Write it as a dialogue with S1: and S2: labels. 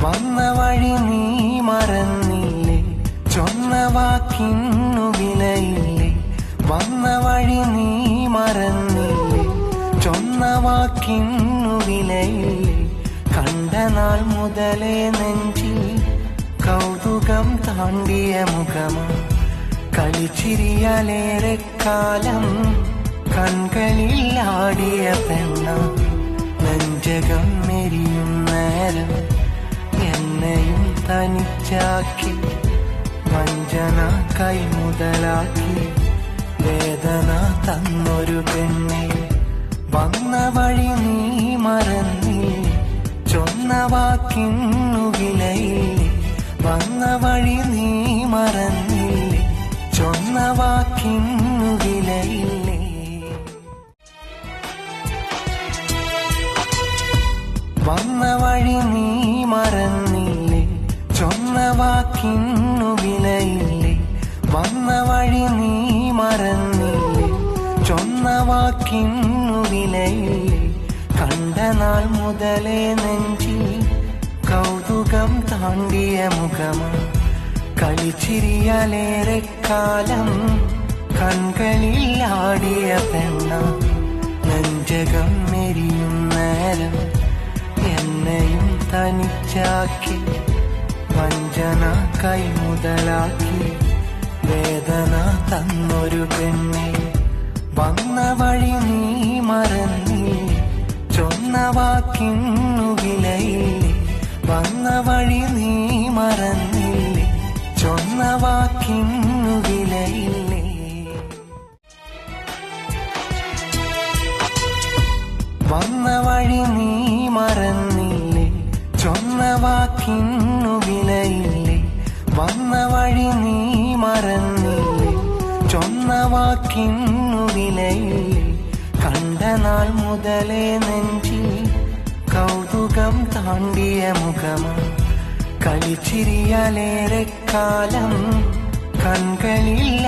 S1: വന്ന വഴി നീ മറന്നില്ലേ, ചൊന്ന വാക്കിന്നു വിലയില്ലേ. വന്ന വഴി നീ മറന്നില്ലേ, ചൊന്ന വാക്കിന്നു വിലയില്ലേ. കണ്ട നാൾ മുതലേ നെഞ്ചിൽ കൗതുകം താണ്ടിയ മുഖമാ, കളിച്ചിരിയാലേറെ കാലം കൺകളിൽ ആടിയ പെണ്ണ. നെഞ്ചകം മെരിയും നേരം എന്നെയും തനിച്ചാക്കി, വഞ്ചന കൈമുതലാക്കി വേദന തന്നൊരു പെണ്ണെ. വന്ന വഴി നീ മറന്നില്ലേ, ചൊന്ന വാക്കിന്നു വിലയില്ലേ. വന്ന വഴി നീ മറന്നില്ലേ, ചൊന്ന വാക്കിന്നു വിലയില്ലേ. വന്ന വഴി നീ മറന്നില്ലേ, ചൊന്ന വാക്കിന്നു വിലയില്ലേ. വന്ന വഴി നീ മറന്നില്ലേ, ചൊന്ന വാക്കിന്നു വിലയില്ലേ. കണ്ട നാൾ മുതലേ നെഞ്ചിൽ കൗതുകം താണ്ടിയ മുഖമാ, കളിച്ചിരിയാലേറെ കാലം കൺകളിൽ ആടിയ പെണ്ണ. നെഞ്ചകം മെരിയും നേരം എന്നെയും തനിച്ചാക്കി, വഞ്ചന കൈമുതലാക്കി വേദന തന്നൊരു പെണ്ണെ. വന്ന വഴി നീ മറന്നില്ലേ, ചൊന്ന വാക്കിന്നു വിലയില്ലേ. വന്ന വഴി നീ മറന്നില്ലേ, ചൊന്ന വാക്കിന്നു വിലയില്ലേ. വന്ന വഴി നീ മറന്നില്ലേ, ചൊന്ന വാക്കിന്നു വിലയില്ലേ. വന്ന വഴി നീ മറന്നില്ലേ, ചൊന്ന വാക്കിന്നു വിലയില്ലേ. കണ്ട നാൾ മുതലേ നെഞ്ചിൽ കൗതുകം താണ്ടിയ മുഖമാ, കളിച്ചിരിയാലേറെ കാലം കൺകളിൽ